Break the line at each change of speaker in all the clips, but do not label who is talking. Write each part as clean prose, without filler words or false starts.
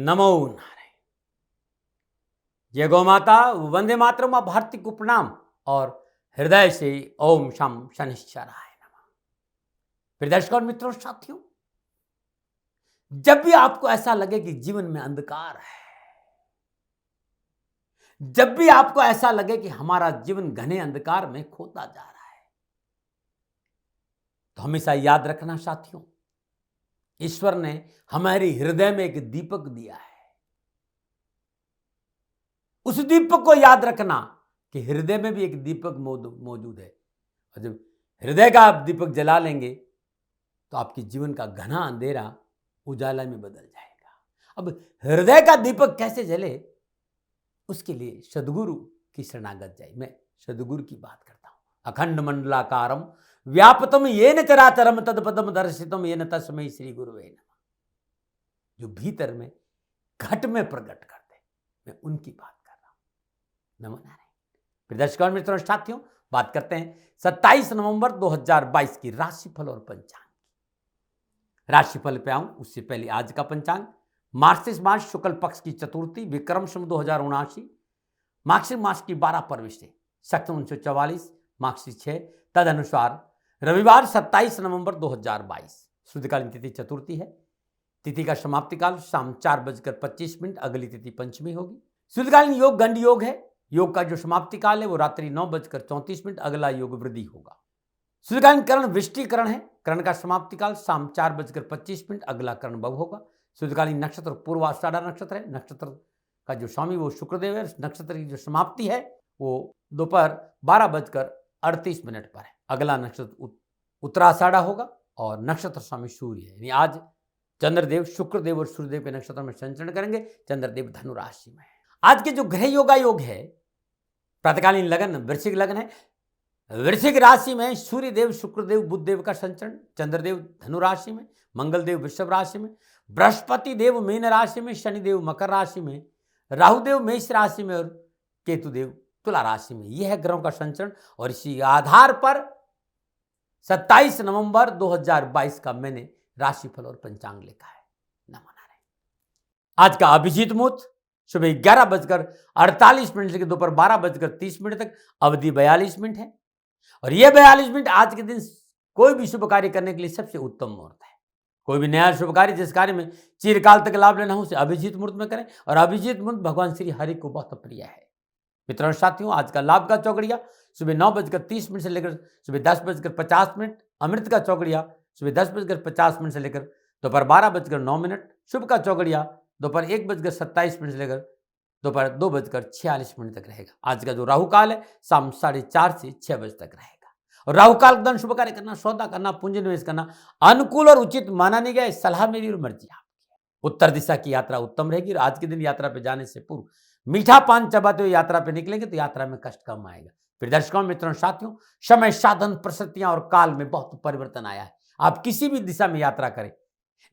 नमो नारायण। जय गौ माता, वंदे मातरम, मां भारती को प्रणाम और हृदय से ओम शम शनिश्चराय नमः। प्रिय दर्शकों और मित्रों, साथियों, जब भी आपको ऐसा लगे कि जीवन में अंधकार है, जब भी आपको ऐसा लगे कि हमारा जीवन घने अंधकार में खोता जा रहा है, तो हमेशा याद रखना साथियों, ईश्वर ने हमारे हृदय में एक दीपक दिया है। उस दीपक को याद रखना कि हृदय में भी एक दीपक मौजूद है, और जब हृदय का आप दीपक जला लेंगे तो आपके जीवन का घना अंधेरा उजाला में बदल जाएगा। अब हृदय का दीपक कैसे जले, उसके लिए सदगुरु की शरणागत जाए। मैं सदगुरु की बात करता हूं। अखंड मंडलाकारम व्यापतम येन चराचरम तत्पदम दर्शितम येन तस्मै श्री गुरुवे नमः। जो भीतर में घट में प्रकट करते, मैं उनकी बात कर रहा हूं। नमो नारायण। दर्शकों और मित्रों, साथियों, बात करते हैं 27 नवंबर 2022 की राशिफल और पंचांग। राशिफल पे आऊं उससे पहले आज का पंचांग। मार्गशीर्ष मास शुक्ल पक्ष की चतुर्थी, विक्रम संवत 2079, मार्गशीर्ष मास की 12 परविशें, सख्त 1944, मार्गशीर्ष 6, तद अनुसार रविवार 27 नवंबर 2022, शुद्धकालीन तिथि चतुर्थी है। तिथि का समाप्ति काल शाम 4:25, अगली तिथि पंचमी होगी। शुद्धकालीन योग गंड योग है। योग का जो समाप्ति काल है वो रात्रि 9:34, अगला योग वृद्धि होगा। शुद्धकालीन करण वृष्टिकरण है। करण का समाप्ति काल शाम 4:25, अगला करण भव होगा। शुद्धकालीन नक्षत्र पूर्वाषाढ़ा नक्षत्र है। नक्षत्र का जो स्वामी वो शुक्रदेव है। नक्षत्र की जो समाप्ति है वो दोपहर 12:38 पर है। अगला नक्षत्र उत्तराषाढ़ा होगा और नक्षत्र स्वामी सूर्य है। यानी आज चंद्रदेव, शुक्रदेव और सूर्यदेव के नक्षत्र में संचरण करेंगे। चंद्रदेव धनु राशि में है। आज के जो ग्रह योगा योग है, प्रातकालीन लगन वृश्चिक लगन है। वृश्चिक राशि में सूर्यदेव, शुक्रदेव, बुधदेव का संचरण, चंद्रदेव धनु राशि में, मंगलदेव वृषभ राशि में, बृहस्पति देव मीन राशि में, शनिदेव मकर राशि में, राहुदेव मेष राशि में और केतुदेव तुला राशि में। यह है ग्रहों का संचरण। और इसी आधार पर 27 नवंबर 2022 का मैंने राशिफल और पंचांग लिखा है। नमो नारायण। आज का अभिजीत मुहूर्त सुबह 11:48 से दोपहर 12:30 तक, अवधि 42 मिनट है। और यह 42 मिनट आज के दिन कोई भी शुभ कार्य करने के लिए सबसे उत्तम मुहूर्त है। कोई भी नया शुभ कार्य, जिस कार्य में चिरकाल तक लाभ लेना हो, उसे अभिजीत मुहूर्त में करें। और अभिजीत मुहूर्त भगवान श्री हरि को बहुत प्रिय है। मित्रों साथियों, आज का लाभ का चौकड़िया सुबह 9:30 से लेकर सुबह 10:50, अमृत का चौकड़िया सुबह 10:50 से लेकर दोपहर 12:09, शुभ का चौकड़िया दोपहर 1:27 से लेकर दोपहर 2:46 तक रहेगा। आज का जो राहु काल है शाम 4:30 से 6 बजे तक रहेगा। और राहु काल के दौरान शुभ कार्य करना, सौदा करना, पूंजी निवेश करना अनुकूल और उचित माना नहीं गया। सलाह मेरी और मर्जी आपकी। उत्तर दिशा की यात्रा उत्तम रहेगी। और आज के दिन यात्रा पे जाने से पूर्व मीठा पान चबाते हुए यात्रा पे निकलेंगे तो यात्रा में कष्ट कम आएगा। फिर दर्शकों मित्रों साथियों, समय साधन परिस्थितियां और काल में बहुत परिवर्तन आया है। आप किसी भी दिशा में यात्रा करें,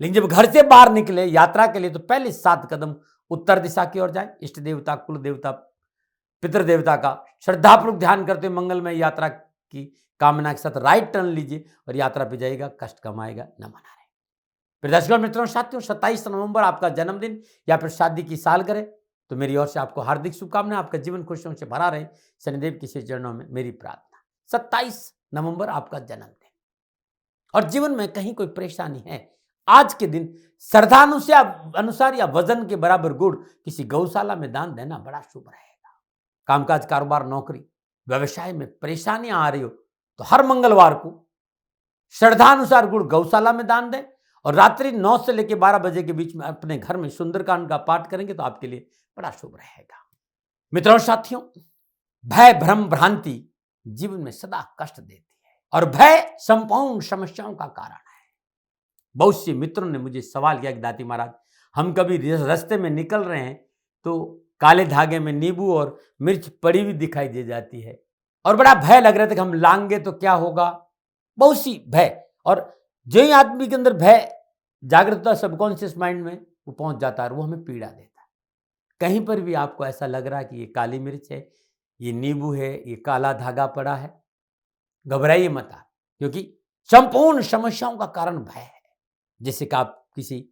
लेकिन जब घर से बाहर निकले यात्रा के लिए तो पहले 7 कदम उत्तर दिशा की ओर जाए। इष्ट देवता, कुल देवता, पितृदेवता का श्रद्धापूर्वक ध्यान करते हुए मंगलमय यात्रा की कामना के साथ राइट टर्न लीजिए और यात्रा पे जाइएगा, कष्ट कम आएगा। नमो नारायण। फिर दर्शकों मित्रों साथियों, 27 नवंबर आपका जन्मदिन या फिर शादी की सालगिरह, तो मेरी ओर से आपको हार्दिक शुभकामनाएं। आपका जीवन खुशियों से भरा रहे, शनिदेव के चरणों में मेरी प्रार्थना। 27 नवंबर आपका जन्मदिन और जीवन में कहीं कोई परेशानी है, आज के दिन श्रद्धानुसार या वजन के बराबर गुड़ किसी गौशाला में दान देना बड़ा शुभ रहेगा। कामकाज, कारोबार, नौकरी, व्यवसाय में परेशानियां आ रही हो तो हर मंगलवार को श्रद्धानुसार गुड़ गौशाला में दान दें। और रात्रि 9 से लेकर 12 बजे के बीच में अपने घर में सुंदरकांड का पाठ करेंगे तो आपके लिए बड़ा शुभ रहेगा। मित्रों साथियों, भय, भ्रम, भ्रांति जीवन में सदा कष्ट देती है और भय संपूर्ण समस्याओं का कारण है। बहुत से मित्रों ने मुझे सवाल किया कि दाती महाराज, हम कभी रास्ते में निकल रहे हैं तो काले धागे में नींबू और मिर्च पड़ी हुई दिखाई दे जाती है और बड़ा भय लग रहा था कि हम लाएंगे तो क्या होगा। बहुत सी भय, और जो ही आदमी के अंदर भय जागृत होता है सबकॉन्शियस माइंड में वो पहुंच जाता है और वो हमें पीड़ा देता है। कहीं पर भी आपको ऐसा लग रहा है कि ये काली मिर्च है, ये नींबू है, ये काला धागा पड़ा है, घबराइए मत आप, क्योंकि संपूर्ण समस्याओं का कारण भय है। जैसे कि आप किसी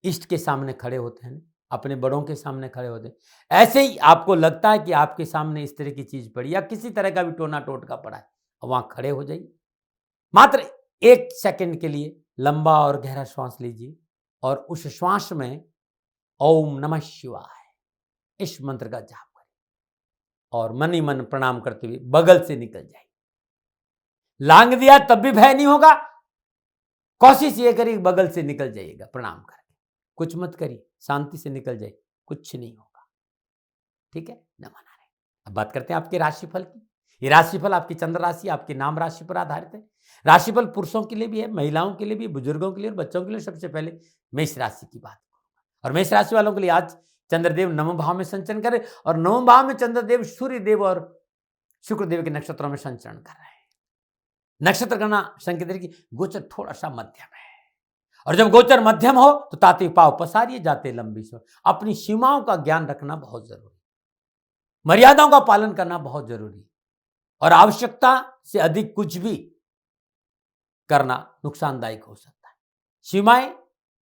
इष्ट के सामने खड़े होते हैं अपने बड़ों के सामने खड़े होते हैं। ऐसे ही आपको लगता है कि आपके सामने इस तरह की चीज पड़ी या किसी तरह का भी टोना टोटका पड़ा है, वहां खड़े हो जाइए। मात्र 1 सेकंड के लिए लंबा और गहरा श्वास लीजिए और उस श्वास में ओम नमः शिवाय इस मंत्र का जाप करें और मन ही मन प्रणाम करते हुए बगल से निकल जाइए। लांग दिया तब भी भय नहीं होगा। कोशिश ये करिए बगल से निकल जाइएगा प्रणाम करके, कुछ मत करिए, शांति से निकल जाइए, कुछ नहीं होगा। ठीक है, न मना रहे। अब बात करते हैं आपके राशिफल की। ये राशिफल आपकी चंद्र राशि, आपके नाम राशि पर आधारित है। राशिफल पुरुषों के लिए भी है, महिलाओं के लिए भी, बुजुर्गों के लिए और बच्चों के लिए। सबसे पहले मेष राशि की बात करूंगा और मेष राशि वालों के लिए आज चंद्रदेव नवम भाव में संचरण करे और नवम भाव में चंद्रदेव सूर्यदेव और शुक्रदेव के नक्षत्रों में संचरण कर रहे हैं। नक्षत्र गणना संकेत है कि गोचर थोड़ा सा मध्यम है और जब गोचर मध्यम हो तो ताते पाव पसारिए जाते लंबी सो। अपनी सीमाओं का ज्ञान रखना बहुत जरूरी, मर्यादाओं का पालन करना बहुत जरूरी और आवश्यकता से अधिक कुछ भी करना नुकसानदायक हो सकता है। सीमाएं,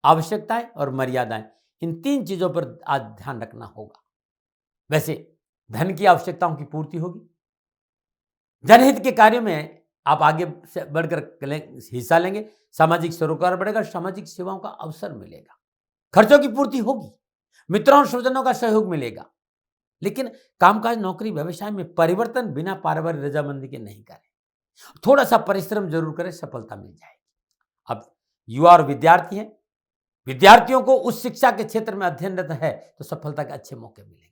आवश्यकताएं और मर्यादाएं, इन 3 चीजों पर आज ध्यान रखना होगा। वैसे धन की आवश्यकताओं की पूर्ति होगी, जनहित के कार्यों में आप आगे से बढ़कर हिस्सा लेंगे, सामाजिक सरोकार बढ़ेगा, सामाजिक सेवाओं का अवसर मिलेगा, खर्चों की पूर्ति होगी, मित्रों और स्वजनों का सहयोग मिलेगा। लेकिन कामकाज, नौकरी, व्यवसाय में परिवर्तन बिना पारिवारिक रजामंदी के नहीं करें। थोड़ा सा परिश्रम जरूर करें, सफलता मिल जाएगी। अब युवा और विद्यार्थी हैं, विद्यार्थियों को उस शिक्षा के क्षेत्र में अध्ययनरत है तो सफलता के अच्छे मौके मिलेंगे।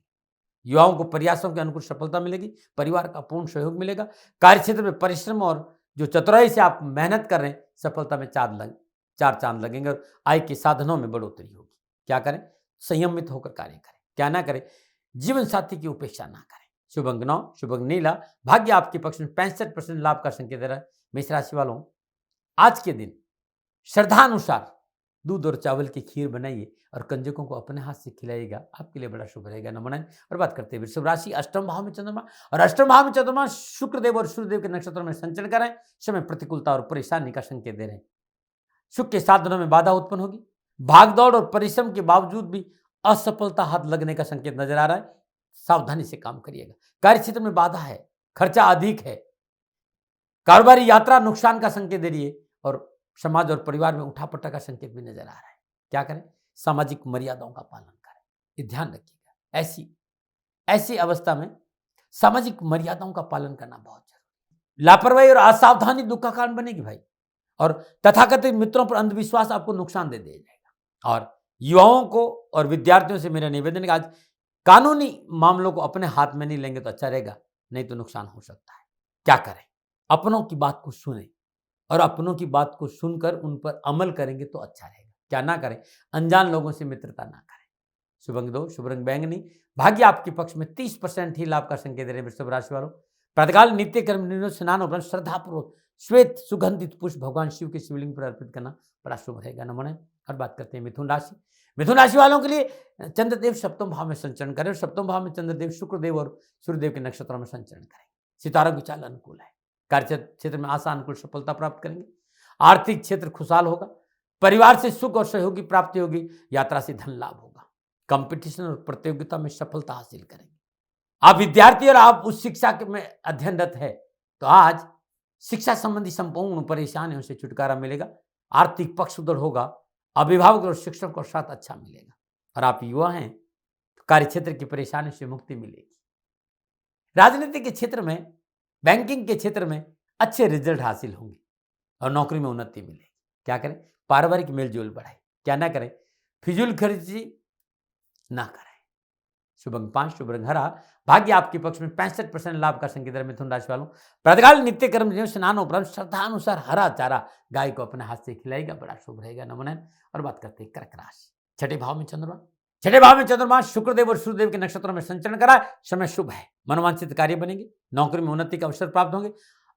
युवाओं को प्रयासों के अनुकूल सफलता मिलेगी, परिवार का पूर्ण सहयोग मिलेगा। कार्य क्षेत्र में परिश्रम और जो चतुराई से आप मेहनत कर रहे हैं, सफलता में 4 चांद लगेंगे और आय के साधनों में बढ़ोतरी होगी। क्या करें? संयमित होकर कार्य करें। क्या ना करें? जीवन साथी की उपेक्षा ना करें। शुभ अंक 9, शुभ अंक नीला। भाग्य आपके पक्ष में 65% लाभ का संकेत दे रहा है। मेष राशि वालों, आज के दिन श्रद्धानुसार दूध और चावल की खीर बनाइए और कंजकों को अपने हाथ से खिलाइएगा, आपके लिए बड़ा शुभ रहेगा। नमन। और बात करते हैं वृषभ राशि, अष्टम भाव में चंद्रमा और अष्टम भाव में चंद्रमा शुक्रदेव और सूर्यदेव के नक्षत्रों में संचरण कर रहे हैं। समय प्रतिकूलता और परेशानी का संकेत दे रहे हैं। सुख के साधनों में बाधा उत्पन्न होगी, भागदौड़ और परिश्रम के बावजूद भी असफलता हाथ लगने का संकेत नजर आ रहा है। सावधानी से काम करिएगा। कार्य क्षेत्र में बाधा है, खर्चा अधिक है, कारोबारी यात्रा नुकसान का संकेत दे रही है और समाज और परिवार में उठापटक का संकेत भी नजर आ रहा है। क्या करें? सामाजिक मर्यादाओं का पालन करें, ये ध्यान रखिएगा। ऐसी अवस्था में सामाजिक मर्यादाओं का पालन करना बहुत जरूरी। लापरवाही और असावधानी दुख का कारण बनेगी भाई, और तथाकथित मित्रों पर अंधविश्वास आपको नुकसान दे जाएगा। और युवाओं को और विद्यार्थियों से मेरा निवेदन है कि आज कानूनी मामलों को अपने हाथ में नहीं लेंगे तो अच्छा रहेगा, नहीं तो नुकसान हो सकता है। क्या करें? अपनों की बात को सुने और अपनों की बात को सुनकर उन पर अमल करेंगे तो अच्छा रहेगा। क्या ना करें? अनजान लोगों से मित्रता ना करें। शुभ अंक 2, शुभ रंग बैंगनी। भाग्य आपके पक्ष में 30% ही लाभ का संकेत दे रहे हैं वृषभ राशि वालों। प्रातःकाल नित्य कर्म निर्णय स्नान उपरांत श्रद्धापूर्वक श्वेत सुगंधित पुष्प भगवान शिव के शिवलिंग पर अर्पित करना बड़ा शुभ रहेगा। नमन। और बात करते हैं मिथुन राशि। मिथुन राशि वालों के लिए चंद्रदेव सप्तम भाव में संचरण करें। सप्तम भाव में चंद्रदेव शुक्रदेव और सूर्यदेव के नक्षत्रों में संचरण करेंगे। सितारों की चाल अनुकूल है। कार्य क्षेत्र में आशा अनुकूल सफलता प्राप्त करेंगे। आर्थिक क्षेत्र खुशहाल होगा। परिवार से सुख और सहयोग की प्राप्ति होगी। यात्रा से धन लाभ होगा। कंपटीशन और प्रतियोगिता में सफलता हासिल करेंगे। आप विद्यार्थी और आप उस शिक्षा में अध्ययनरत है तो आज शिक्षा संबंधी संपूर्ण परेशानियों से छुटकारा मिलेगा। आर्थिक पक्ष सुदृढ़ होगा। अभिभावक और शिक्षक को साथ अच्छा मिलेगा। और आप युवा हैं तो कार्य क्षेत्र की परेशानी से मुक्ति मिलेगी। राजनीति के क्षेत्र में, बैंकिंग के क्षेत्र में अच्छे रिजल्ट हासिल होंगे और नौकरी में उन्नति मिलेगी। क्या करें? पारिवारिक मेलजोल बढ़ाए। क्या ना करें? फिजूल खर्ची ना करें। शुभ अंक 5, शुभ रंग हरा। भाग्य आपके पक्ष में 65% लाभ का संकेत है मिथुन राशि वालों। प्रातःकाल नित्य कर्म स्नान उपरांत श्रद्धानुसार हरा चारा गाय को अपने हाथ से खिलाएगा, बड़ा शुभ रहेगा। नमन। और बात करते हैं कर्क राशि। छठे भाव में चंद्रमा। छठे भाव में चंद्रमा शुक्रदेव और सूर्यदेव के नक्षत्रों में संचरण करा। समय शुभ है। मनोवांछित कार्य बनेंगे। नौकरी में उन्नति का अवसर प्राप्त होंगे।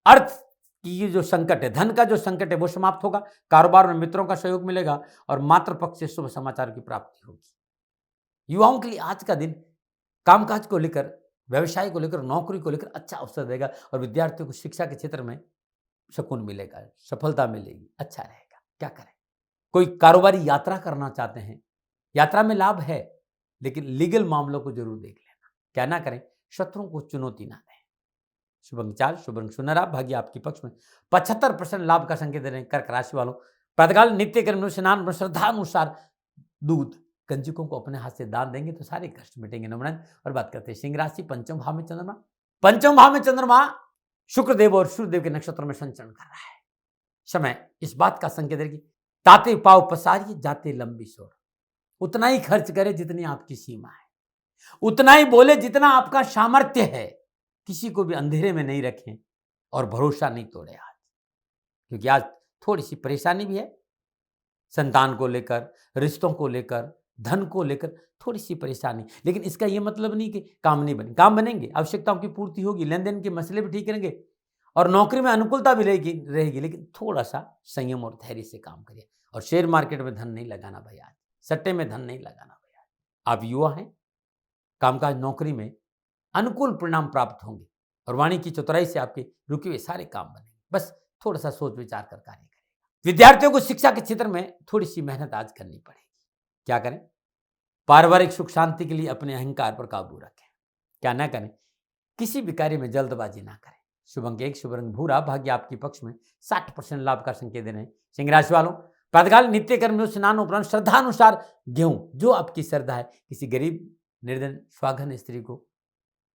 अर्थ की जो संकट है, धन का जो संकट है वो समाप्त होगा। कारोबार में मित्रों का सहयोग मिलेगा और मातृ पक्ष से शुभ समाचार की प्राप्ति होगी। युवाओं के लिए आज का दिन कामकाज को लेकर, व्यवसाय को लेकर, नौकरी को लेकर अच्छा अवसर देगा और विद्यार्थियों को शिक्षा के क्षेत्र में सुकून मिलेगा, सफलता मिलेगी, अच्छा रहेगा। क्या करें? कोई कारोबारी यात्रा करना चाहते हैं, यात्रा में लाभ है। लेकिन लीगल मामलों को जरूर देख लेना। क्या ना करें, शत्रुओं को चुनौती ना दें। शुभ अंक 4, शुभ रंग सुनहरा, भाग्य आपके पक्ष में। 75% लाभ का संकेत दे रहे हैं कर्क राशि वालों। प्रातःकाल नित्य कर्म में स्नान में श्रद्धानुसार दूध कंजकों को अपने हाथ से दान देंगे तो सारे कष्ट मिटेंगे। नमन। और बात करते हैं सिंह राशि, पंचम भाव में चंद्रमा। पंचम भाव में चंद्रमा शुक्रदेव और सूर्यदेव के नक्षत्र में संचरण कर रहा है। समय इस बात का संकेत है कि ताते पाव पसारिए जाते लंबी सोर। उतना ही खर्च करे जितनी आपकी सीमा है, उतना ही बोले जितना आपका सामर्थ्य है। किसी को भी अंधेरे में नहीं रखें और भरोसा नहीं तोड़े आज, क्योंकि आज थोड़ी सी परेशानी भी है। संतान को लेकर, रिश्तों को लेकर, धन को लेकर थोड़ी सी परेशानी, लेकिन इसका यह मतलब नहीं कि काम नहीं बने। काम बनेंगे, आवश्यकताओं की पूर्ति होगी, लेन देन के मसले भी ठीक रहेंगे और नौकरी में अनुकूलता भी रहेगी, लेकिन थोड़ा सा संयम और धैर्य से काम करिए। और शेयर मार्केट में धन नहीं लगाना भाई आज, सट्टे में धन नहीं लगाना भाई आज। आप युवा हैं, कामकाज नौकरी में अनुकूल परिणाम प्राप्त होंगे और वाणी की चतुराई से आपके रुके हुए सारे काम बनेंगे। बस थोड़ा सा सोच विचार कर कार्य करेगा। विद्यार्थियों को शिक्षा के क्षेत्र में थोड़ी सी मेहनत आज करनी पड़ेगी। क्या करें, पारिवारिक सुख शांति के लिए अपने अहंकार पर काबू रखें। क्या ना करें, किसी भी कार्य में जल्दबाजी ना करें। शुभ अंक 1, शुभ रंग भूरा, भाग्य आपके पक्ष में। 60% लाभ का संकेत दे रहे हैं सिंह राशि वालों। प्रातःकाल नित्य कर्म में स्नान उपरांत श्रद्धानुसार गेहूं, जो आपकी श्रद्धा है, किसी गरीब निर्धन स्वाघन स्त्री को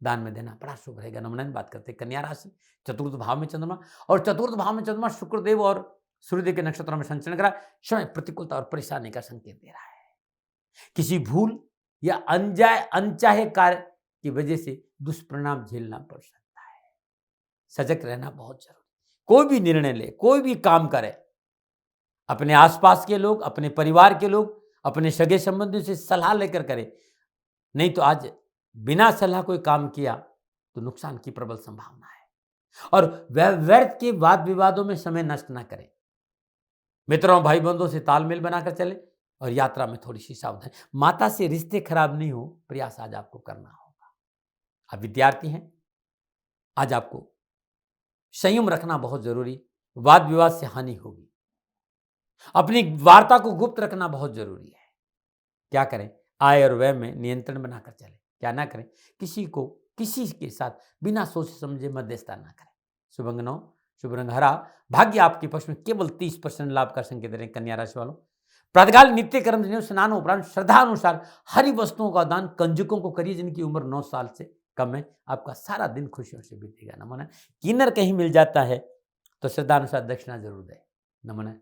दान में देना बड़ा शुभ रहेगा। नमन। बात करते हैं कन्या राशि, चतुर्थ भाव में चंद्रमा। और चतुर्थ भाव में चंद्रमा शुक्रदेव और सूर्यदेव के नक्षत्र में संचरण करा। समय प्रतिकूलता और परेशानी का संकेत दे रहा है। किसी भूल या अनचाहे कार्य की वजह से दुष्परिणाम झेलना पड़ सकता है। सजग रहना बहुत जरूरी। कोई भी निर्णय ले, कोई भी काम करे, अपने आसपास के लोग, अपने परिवार के लोग, अपने सगे संबंधियों से सलाह लेकर करें। नहीं तो आज बिना सलाह कोई काम किया तो नुकसान की प्रबल संभावना है। और व्यर्थ के वाद विवादों में समय नष्ट ना करें। मित्रों भाई बंधुओं से तालमेल बनाकर चले और यात्रा में थोड़ी सी सावधान। माता से रिश्ते खराब नहीं हो, प्रयास आज आपको करना होगा। आप विद्यार्थी हैं, आज आपको संयम रखना बहुत जरूरी। वाद विवाद से हानि होगी। अपनी वार्ता को गुप्त रखना बहुत जरूरी है। क्या करें, आय और व्यय में नियंत्रण बनाकर चले। क्या ना करें, किसी के साथ बिना सोचे समझे मध्यस्थता ना करें। शुभ अंक 9, शुभ रंग हरा, भाग्य आपके पक्ष में। केवल 30% लाभ का संकेत दे रहे हैं कन्या राशि वालों। प्रातःकाल नित्य कर्म स्नान उपरांत श्रद्धा अनुसार हरी वस्तुओं का दान कंजकों को करिए जिनकी उम्र 9 साल से कम है। आपका सारा दिन खुशियों से बीतेगा। नमन। किन्नर कहीं मिल जाता है तो श्रद्धा अनुसार दक्षिणा जरूर दे। नमन।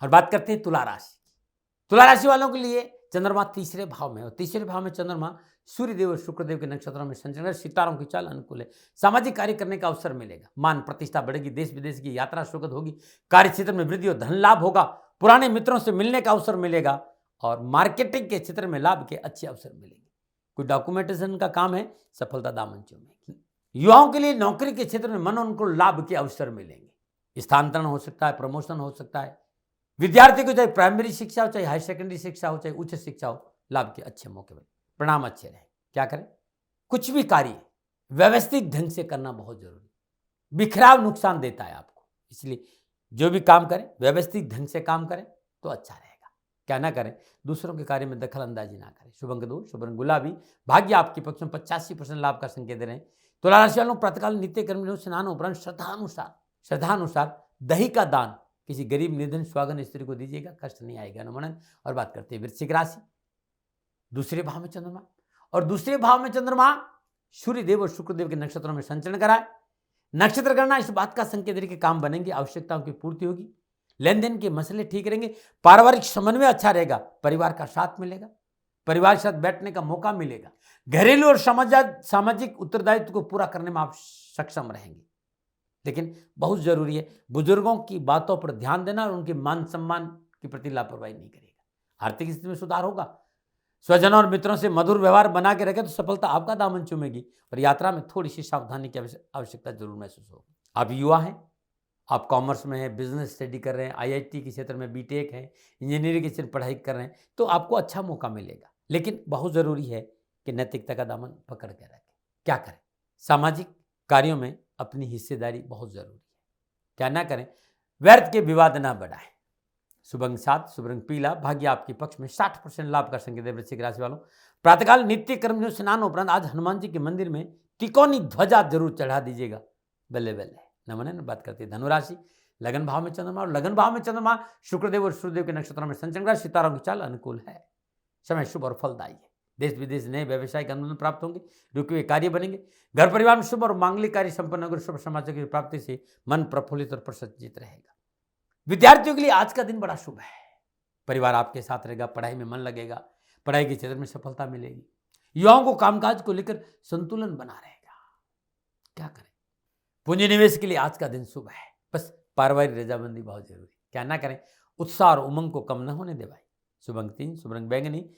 और बात करते हैं तुला राशि। तुला राशि वालों के लिए चंद्रमा तीसरे भाव में, और तीसरे भाव में चंद्रमा सूर्यदेव और शुक्रदेव के नक्षत्रों में संचरण। सितारों की चाल अनुकूल है। सामाजिक कार्य करने का अवसर मिलेगा। मान प्रतिष्ठा बढ़ेगी। देश विदेश की यात्रा सुखद होगी। कार्य क्षेत्र में वृद्धि और धन लाभ होगा। पुराने मित्रों से मिलने का अवसर मिलेगा और मार्केटिंग के क्षेत्र में लाभ के अच्छे अवसर मिलेंगे। कोई डॉक्यूमेंटेशन का काम है, सफलता दामन चूमेगी। युवाओं के लिए नौकरी के क्षेत्र में मनोनुकूल लाभ के अवसर मिलेंगे। स्थानांतरण हो सकता है, प्रमोशन हो सकता है। विद्यार्थी को चाहे प्राइमरी शिक्षा हो, चाहे हाई सेकेंडरी शिक्षा हो, चाहे उच्च शिक्षा हो, लाभ के अच्छे मौके मिले। परिणाम अच्छे रहे। क्या करें, कुछ भी कार्य व्यवस्थित ढंग से करना बहुत जरूरी। बिखराव नुकसान देता है आपको, इसलिए जो भी काम करें व्यवस्थित ढंग से काम करें तो अच्छा रहेगा। क्या ना करें, दूसरों के कार्य में दखल अंदाजी ना करें। शुभ अंक 2, शुभ रंग गुलाबी, भाग्य आपके पक्ष में। 85% लाभ का संकेत दे रहे हैं तुला राशि वालों। प्रातःकाल नित्य कर्म स्नान उपरांत श्रद्धानुसार दही का दान किसी गरीब निर्धन स्वागन स्त्री को दीजिएगा, कष्ट नहीं आएगा। नमन। और बात करते हैं वृश्चिक राशि, दूसरे भाव में चंद्रमा। और दूसरे भाव में चंद्रमा सूर्यदेव और शुक्रदेव के नक्षत्रों में संचरण कराए। नक्षत्र करना इस बात का संकेत है कि काम बनेंगे, आवश्यकताओं की पूर्ति होगी, लेन देन के मसले ठीक रहेंगे, पारिवारिक समन्वय अच्छा रहेगा, परिवार का साथ मिलेगा, परिवार के साथ बैठने का मौका मिलेगा। घरेलू और सामाजिक उत्तरदायित्व को पूरा करने में आप सक्षम रहेंगे। लेकिन बहुत जरूरी है बुजुर्गों की बातों पर ध्यान देना और उनके मान सम्मान के प्रति लापरवाही नहीं करेगा। आर्थिक स्थिति में सुधार होगा। स्वजनों और मित्रों से मधुर व्यवहार बना के रखें तो सफलता आपका दामन चूमेगी। और यात्रा में थोड़ी सी सावधानी की आवश्यकता जरूर महसूस होगी। आप युवा हैं, आप कॉमर्स में हैं, बिजनेस स्टडी कर रहे हैं, IIT के क्षेत्र में बीटेक है, इंजीनियरिंग के क्षेत्र में पढ़ाई कर रहे हैं, तो आपको अच्छा मौका मिलेगा। लेकिन बहुत जरूरी है कि नैतिकता का दामन पकड़ के रखें। क्या करें, सामाजिक कार्यों में अपनी हिस्सेदारी बहुत जरूरी है। क्या ना करें, व्यर्थ के विवाद ना बढ़ाएं। शुभ अंक 7, शुभ रंग पीला, भाग्य आपके पक्ष में, 60% लाभ का संकेत है वृश्चिक राशि वालों। प्रातःकाल नित्य कर्म जो स्नान उपरांत आज हनुमान जी के मंदिर में तिकोनी ध्वजा जरूर चढ़ा दीजिएगा। बल्ले बल्ले नमन न बात करते हैं धनुराशि, लगन भाव में चंद्रमा, और लगन भाव में चंद्रमा शुक्रदेव और सूर्यदेव के नक्षत्रों में संचरण कर सितारों की चाल अनुकूल है। समय शुभ और फलदायी है। देश विदेश नए व्यवसायिक अनुबंध प्राप्त होंगे, रुके हुए कार्य बनेंगे। घर परिवार में शुभ और मांगलिक कार्य संपन्न होकर शुभ समाचार की प्राप्ति से मन प्रफुल्लित और प्रसन्नचित रहेगा। विद्यार्थियों के लिए आज का दिन बड़ा शुभ है। परिवार आपके साथ रहेगा, पढ़ाई में मन लगेगा, पढ़ाई के क्षेत्र में सफलता मिलेगी। युवाओं को कामकाज को लेकर संतुलन बना रहेगा। क्या करें? पूंजी निवेश के लिए आज का दिन शुभ है, बस पारिवारिक रजामंदी बहुत जरूरी। क्या ना करें? उत्साह और उमंग को कम न होने दे भाई। शुभ अंक 3, शुभ रंग बैंगनी,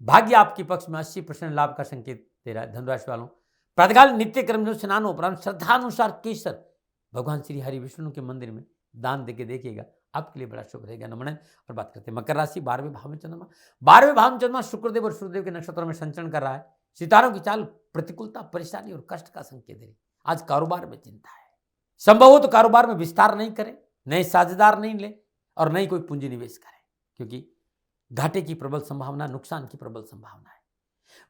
भाग्य आपके पक्ष में, 80% लाभ का संकेत दे रहा है धनुराशि वालों। प्रातःकाल नित्य कर्म स्नान उपरांत श्रद्धानुसार केसर भगवान श्री हरि विष्णु के मंदिर में दान देके देखिएगा, आपके लिए बड़ा शुभ रहेगा। नमन। और बात करते हैं मकर राशि, 12वें भाव में चंद्रमा। 12वें भाव में चंद्रमा शुक्रदेव और सूर्यदेव के नक्षत्रों में संचरण कर रहा है। सितारों की चाल प्रतिकूलता, परेशानी और कष्ट का संकेत दे रही। आज कारोबार में चिंता है। संभव हो तो कारोबार में विस्तार नहीं करें, नए साझेदार नहीं लें और नहीं कोई पूंजी निवेश करें, क्योंकि घाटे की प्रबल संभावना, नुकसान की प्रबल संभावना है।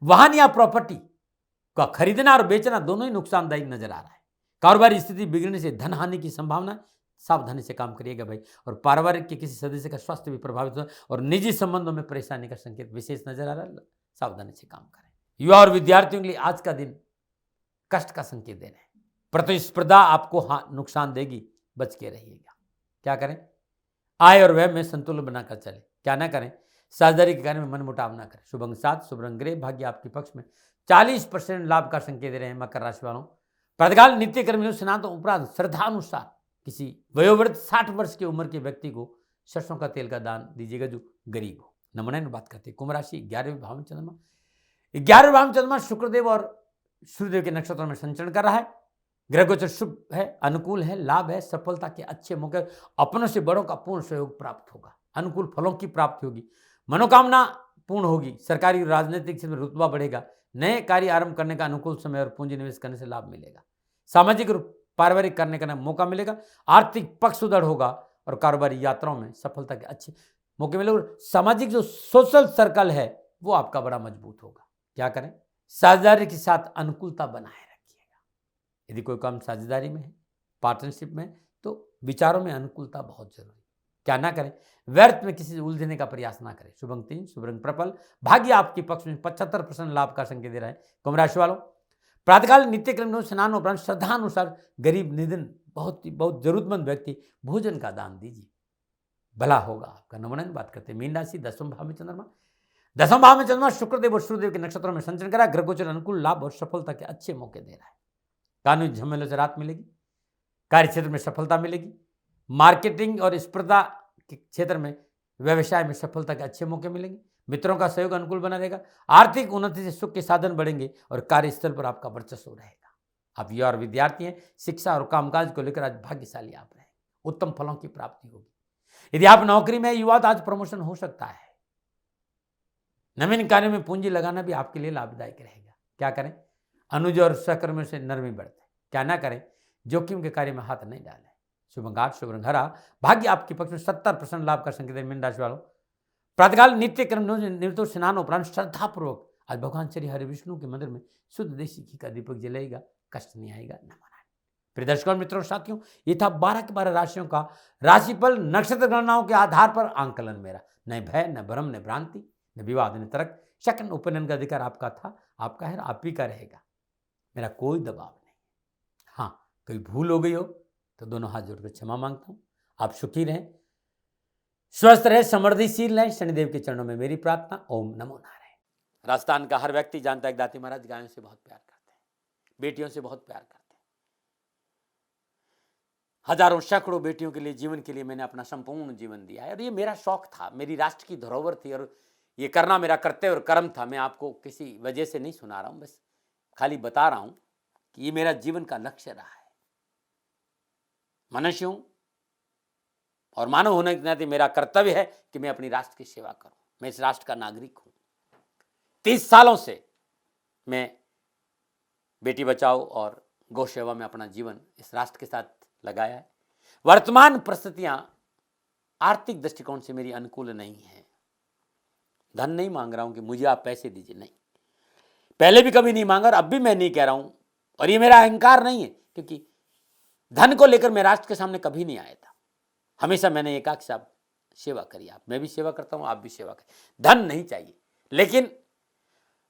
वाहन या प्रॉपर्टी का खरीदना और बेचना दोनों ही नुकसानदायक नजर आ रहा है। कारोबारी स्थिति बिगड़ने से धन हानि की संभावना, सावधानी से काम करिएगा भाई। और पारिवारिक के किसी सदस्य का स्वास्थ्य भी प्रभावित हो और निजी संबंधों में परेशानी का संकेत विशेष नजर आ रहा है, सावधानी से काम करें। युवा और विद्यार्थियों के लिए आज का दिन कष्ट का संकेत दे रहे हैं। प्रतिस्पर्धा आपको नुकसान देगी, बच के रहिएगा। क्या करें? आय और व्यय में संतुलन बनाकर चले। क्या ना करें? साझेदारी के कार्य में मनमुटाव ना करें। शुभ अंक 7, शुभ रंग ग्रे, भाग्य आपके पक्ष में, 40% लाभ का संकेत दे रहे हैं मकर राशि वालों। प्रातःकाल नित्य कर्म स्नान तो उपरांत श्रद्धानुसार किसी वयोवृद्ध 60 वर्ष की उम्र के व्यक्ति को सरसों का तेल का दान दीजिएगा जो गरीब हो। नमन। बात करते हैं कुंभ राशि, 11वें भाव में चंद्रमा। 11वें भाव में चंद्रमा शुक्रदेव और सूर्यदेव के नक्षत्रों में संचरण कर रहा है। ग्रह गोचर शुभ है, अनुकूल है, लाभ है, सफलता के अच्छे मौके, अपनों से बड़ों का पूर्ण सहयोग प्राप्त होगा, अनुकूल फलों की प्राप्ति होगी, मनोकामना पूर्ण होगी, सरकारी और राजनीतिक क्षेत्र में रुतबा बढ़ेगा, नए कार्य आरंभ करने का अनुकूल समय और पूंजी निवेश करने से लाभ मिलेगा, सामाजिक और पारिवारिक करने का मौका मिलेगा, आर्थिक पक्ष सुदृढ़ होगा और कारोबारी यात्राओं में सफलता के अच्छे मौके मिलेगा। सामाजिक जो सोशल सर्कल है वो आपका बड़ा मजबूत होगा। क्या करें? साझेदारी के साथ अनुकूलता बनाए रखिएगा। यदि कोई काम साझेदारी में है, पार्टनरशिप में, तो विचारों में अनुकूलता बहुत जरूरी। क्या ना करें? व्यर्थ में किसी से उलझने का प्रयास ना करें। शुभ अंक 3, शुभ रंग पर्पल, भाग्य आपके पक्ष में, 75% लाभ का संकेत दे रहा है कुंभ राशि वालों। प्रातःकाल नित्य क्रम स्नान उपरांत श्रद्धानुसार गरीब निधन बहुत जरूरतमंद व्यक्ति भोजन का दान दीजिए, भला होगा आपका। नमन। बात करते हैं मीन राशि, 10वें भाव में चंद्रमा। 10वें भाव में चंद्रमा शुक्रदेव और सूर्यदेव के नक्षत्रों में संचरण करा। ग्रह गोचर अनुकूल, लाभ और सफलता के अच्छे मौके दे रहा है। कानूनी झमेलों से राहत मिलेगी, कार्य क्षेत्र में सफलता मिलेगी, मार्केटिंग और स्पर्धा के क्षेत्र में, व्यवसाय में सफलता के अच्छे मौके मिलेंगे, मित्रों का सहयोग अनुकूल बना रहेगा, आर्थिक उन्नति से सुख के साधन बढ़ेंगे और कार्यस्थल पर आपका वर्चस्व रहेगा। आप युवा और विद्यार्थी हैं, शिक्षा और कामकाज को लेकर आज भाग्यशाली आप रहेंगे, उत्तम फलों की प्राप्ति होगी। यदि आप नौकरी में युवा तो आज प्रमोशन हो सकता है। नवीन कार्य में पूंजी लगाना भी आपके लिए लाभदायक रहेगा। क्या करें? अनुज और सहकर्मियों से नरमी बरतें। क्या ना करें? जोखिम के कार्य में हाथ नहीं डालें। शुभ अंक 8, शुभ रंग हरा, भाग्य आपके पक्ष में, 70% लाभ का संकेत है मीन राशि वालों। प्रातःकाल नित्य कर्म निवृत्त स्नान उपरांत श्रद्धापूर्वक आज भगवान श्री हरि विष्णु के मंदिर में शुद्ध देसी घी का दीपक जलाएगा, कष्ट नहीं आएगा। नमन। प्रिय दर्शकों मित्रों साथियों, ये था 12 के 12 राशियों का राशिफल नक्षत्र गणनाओं के आधार पर आंकलन मेरा। न भय, न भ्रम, न भ्रांति, न विवाद, न तर्क, शक, ओपिनियन का अधिकार आपका था, आपका है, आप ही का रहेगा। मेरा कोई दबाव नहीं। हाँ, कोई भूल हो गई हो तो दोनों हाथ जोड़कर क्षमा मांगता हूं। आप सुखी रहें, स्वस्थ रहे, समृद्धिशील रहे, शनिदेव के चरणों में मेरी प्रार्थना। ओम नमो नारायण। राजस्थान का हर व्यक्ति जानता है कि दाती महाराज गायों से बहुत प्यार करते हैं, बेटियों से बहुत प्यार करते हैं। हजारों सैकड़ों बेटियों के लिए, जीवन के लिए मैंने अपना संपूर्ण जीवन दिया है और ये मेरा शौक था, मेरी राष्ट्र की धरोहर थी और ये करना मेरा कर्तव्य और कर्म था। मैं आपको किसी वजह से नहीं सुना रहा हूं, बस खाली बता रहा हूं कि ये मेरा जीवन का लक्ष्य रहा है। मनुष्य हूं और मानव होने के नाते मेरा कर्तव्य है कि मैं अपनी राष्ट्र की सेवा करूं। मैं इस राष्ट्र का नागरिक हूं। 30 सालों से मैं बेटी बचाओ और गौ सेवा में अपना जीवन इस राष्ट्र के साथ लगाया है। वर्तमान परिस्थितियां आर्थिक दृष्टिकोण से मेरी अनुकूल नहीं है। धन नहीं मांग रहा हूं कि मुझे आप पैसे दीजिए, नहीं, पहले भी कभी नहीं मांगा और अब भी मैं नहीं कह रहा हूं, और ये मेरा अहंकार नहीं है, क्योंकि धन को लेकर मैं राष्ट्र के सामने कभी नहीं आया था। हमेशा मैंने एक आख साहब सेवा करी, आप, मैं भी सेवा करता हूं, आप भी सेवा करें। धन नहीं चाहिए, लेकिन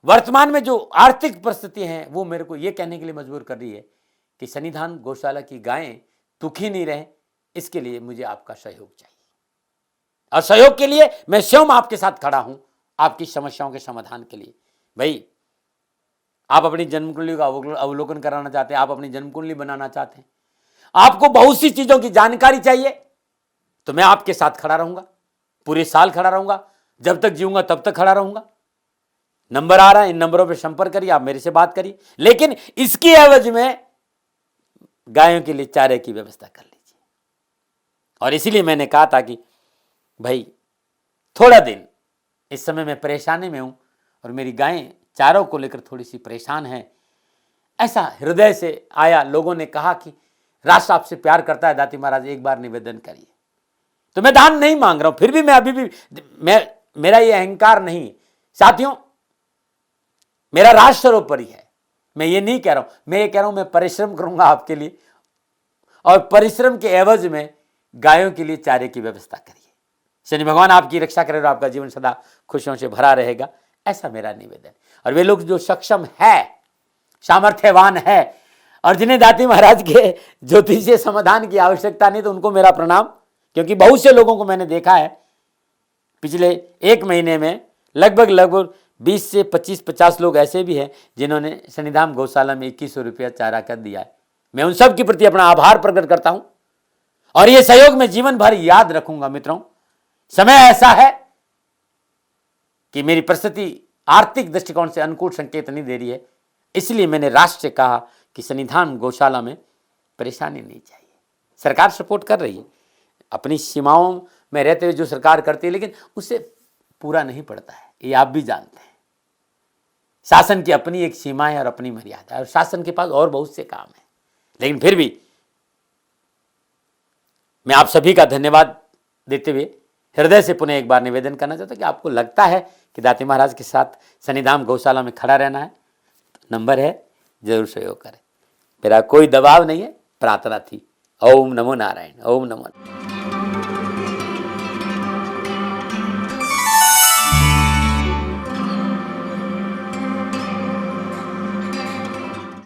वर्तमान में जो आर्थिक परिस्थिति हैं वो मेरे को ये कहने के लिए मजबूर कर रही है कि सन्निधान गौशाला की गायें दुखी नहीं रहे, इसके लिए मुझे आपका सहयोग चाहिए। और सहयोग के लिए मैं स्वयं आपके साथ खड़ा हूं, आपकी समस्याओं के समाधान के लिए। भाई, आप अपनी जन्म कुंडली का अवलोकन कराना चाहते हैं, आप अपनी जन्म कुंडली बनाना चाहते हैं, आपको बहुत सी चीजों की जानकारी चाहिए, तो मैं आपके साथ खड़ा रहूंगा, पूरे साल खड़ा रहूंगा, जब तक जीऊंगा तब तक खड़ा रहूंगा। नंबर आ रहा है, इन नंबरों पर संपर्क करिए, आप मेरे से बात करिए, लेकिन इसकी एवज में गायों के लिए चारे की व्यवस्था कर लीजिए। और इसीलिए मैंने कहा था कि भाई थोड़ा दिन, इस समय मैं परेशानी में हूं और मेरी गायें चारों को लेकर थोड़ी सी परेशान हैं, ऐसा हृदय से आया। लोगों ने कहा कि राष्ट्र आपसे प्यार करता है दाती महाराज, एक बार निवेदन करिए। तो मैं दान नहीं मांग रहा हूं, फिर भी मैं अभी भी, मेरा ये अहंकार नहीं साथियों, मेरा राष्ट्र सर्वोपरि है। मैं ये नहीं कह रहा हूं, मैं ये कह रहा हूं मैं परिश्रम करूंगा आपके लिए, और परिश्रम के एवज में गायों के लिए चारे की व्यवस्था करिए। शनि भगवान आपकी रक्षा करे और आपका जीवन सदा खुशियों से भरा रहेगा, ऐसा मेरा निवेदन। और वे लोग जो सक्षम है, सामर्थ्यवान है, और जिन्हें दाती महाराज के ज्योतिषीय समाधान की आवश्यकता नहीं, तो उनको मेरा प्रणाम, क्योंकि बहुत से लोगों को मैंने देखा है पिछले एक महीने में लगभग 20 से 25-50 लोग ऐसे भी हैं जिन्होंने सन्निधान गौशाला में 2100 रुपया चारा कर दिया है। मैं उन सब के प्रति अपना आभार प्रकट करता हूं, और यह सहयोग मैं जीवन भर याद रखूंगा। मित्रों, समय ऐसा है कि मेरी परिस्थिति आर्थिक दृष्टिकोण से अनुकूल संकेत नहीं दे रही है, इसलिए मैंने राष्ट्र से कहा कि सन्निधान गौशाला में परेशानी नहीं चाहिए। सरकार सपोर्ट कर रही है, अपनी सीमाओं में रहते हुए जो सरकार करती है, लेकिन उससे पूरा नहीं पड़ता है, ये आप भी जानते हैं। शासन की अपनी एक सीमा है और अपनी मर्यादा है, और शासन के पास और बहुत से काम है। लेकिन फिर भी मैं आप सभी का धन्यवाद देते हुए हृदय से पुनः एक बार निवेदन करना चाहता हूं कि आपको लगता है कि दाती महाराज के साथ सन्निधान गौशाला में खड़ा रहना है, तो नंबर है, जरूर सहयोग करें। मेरा कोई दबाव नहीं है, प्रार्थना थी। ओम नमो नारायण, ओम नमो।